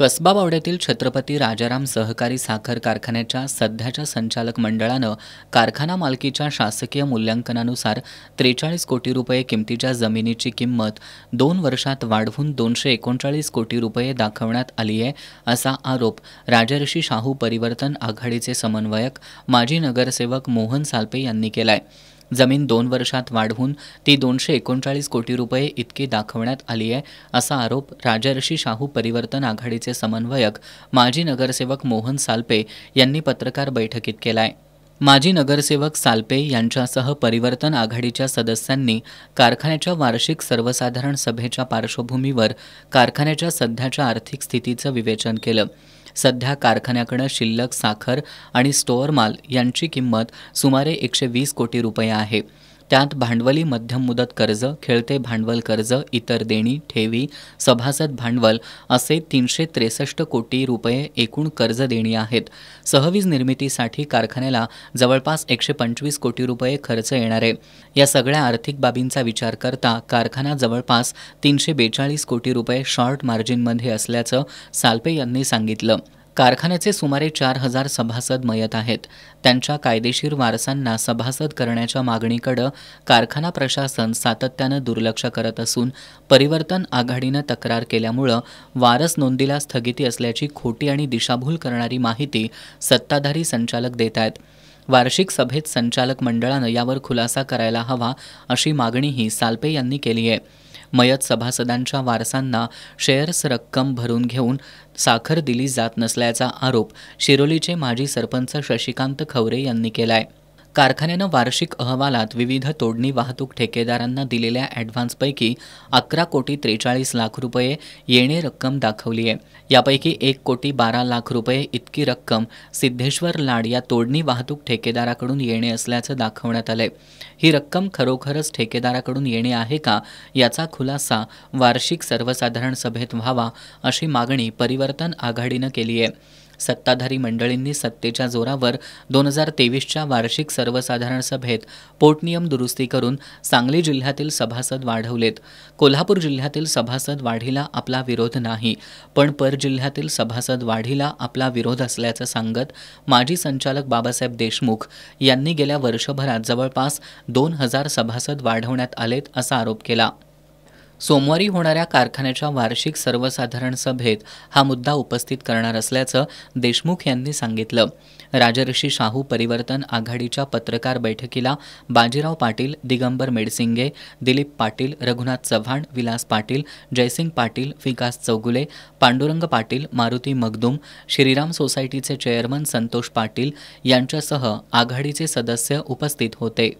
कसबा बावड्यातील छत्रपती राजाराम सहकारी साखर कारखान्याच्या सध्याच्या संचालक मंडळानं कारखाना मालकीच्या शासकीय मूल्यांकनानुसार 43 कोटी रुपये किमतीच्या जमिनीची किंमत 2 वर्षात वाढवून 239 कोटी रुपये दाखवण्यात आली आहे, असा आरोप राजर्षी शाहू परिवर्तन आघाडीचे समन्वयक माजी नगरसेवक मोहन सालपे यांनी केलाय। जमीन 2 वर्षात वाढवून ती 239 कोटी रुपये इतकी दाखवण्यात आली आहे, असा आरोप राजर्षी शाहू परिवर्तन आघाडीचे समन्वयक माजी नगरसेवक मोहन सालपे यांनी पत्रकार बैठकीत केलाय। माजी नगरसेवक सालपे यांच्यासह परिवर्तन आघाडीच्या सदस्यांनी कारखान्याच्या वार्षिक सर्वसाधारण सभेच्या पार्श्वभूमीवर कारखान्याच्या सध्याच्या आर्थिक स्थितीचं विवेचन केलं। सध्या कारखान्याकडे शिल्लक साखर आणि स्टोअर माल यांची किंमत सुमारे 120 कोटी रुपये आहे। त्यात भांडवली मध्यम मुदत कर्ज, खेळते भांडवल कर्ज, इतर देणी, ठेवी, सभासद भांडवल असे 363 कोटी रुपये एकूण कर्ज देणी आहेत। सहवीज निर्मितीसाठी कारखान्याला जवळपास 125 कोटी रुपये खर्च येणार आहे। या सगळ्या आर्थिक बाबींचा विचार करता कारखाना जवळपास 342 कोटी रुपये शॉर्ट मार्जिनमध्ये असल्याचं सालपे यांनी सांगितलं। कारखान्याचे सुमारे 4000 सभासद मयत आहेत। त्यांच्या कायदेशीर वारसांना सभासद करण्याच्या मागणीकडे कारखाना प्रशासन सातत्यानं दुर्लक्ष करत असून परिवर्तन आघाडीनं तक्रार केल्यामुळे वारस नोंदीला स्थगिती असल्याची खोटी आणि दिशाभूल करणारी माहिती सत्ताधारी संचालक देत आहेत। वार्षिक सभेत संचालक मंडळानं यावर खुलासा करायला हवा, अशी मागणीही सालपे यांनी केली आहे। मयत सभासदांच्या वारसांना शेअर्स रक्कम भरून घेऊन साखर दिली जात नसल्याचा आरोप शिरोलीचे माजी सरपंच शशिकांत खवरे यांनी केलाय। कारखान्यानं वार्षिक अहवालात विविध तोडणी वाहतूक ठेकेदारांना दिलेल्या ॲडव्हान्सपैकी 11 कोटी 43 लाख रुपये येणे रक्कम दाखवली आहे। यापैकी 1 कोटी 12 लाख रुपये इतकी रक्कम सिद्धेश्वर लाड या तोडणी वाहतूक ठेकेदाराकडून येणे असल्याचं दाखवण्यात आलंय। ही रक्कम खरोखरच ठेकेदाराकडून येणे आहे का, याचा खुलासा वार्षिक सर्वसाधारण सभेत व्हावा, अशी मागणी परिवर्तन आघाडीनं केली आहे। सत्ताधारी मंडळींनी सत्तेच्या जोरावर 2023च्या वार्षिक सर्वसाधारण सभेत पोटनियम दुरुस्ती करून सांगली जिल्ह्यातील सभासद वाढवलेत। कोल्हापूर जिल्ह्यातील सभासद वाढीला आपला विरोध नाही, पण जिल्ह्यातील सभासद वाढीला आपला विरोध असल्याचं सांगत माजी संचालक बाबासाहेब देशमुख यांनी गेल्या वर्षभरात जवळपास 2000 सभासद वाढवण्यात आलेत, असा आरोप केला। सोमवारी होणाऱ्या कारखान्याच्या वार्षिक सर्वसाधारण सभेत हा मुद्दा उपस्थित करणार असल्याचं देशमुख यांनी सांगितलं। राजर्षी शाहू परिवर्तन आघाडीच्या पत्रकार बैठकीला बाजीराव पाटील, दिगंबर मेडसिंगे, दिलीप पाटील, रघुनाथ चव्हाण, विलास पाटील, जयसिंग पाटील, विकास चौगुले, पांडुरंग पाटील, मारुती मगदूम, श्रीराम सोसायटीचे चेअरमन संतोष पाटील यांच्यासह आघाडीचे सदस्य उपस्थित होते।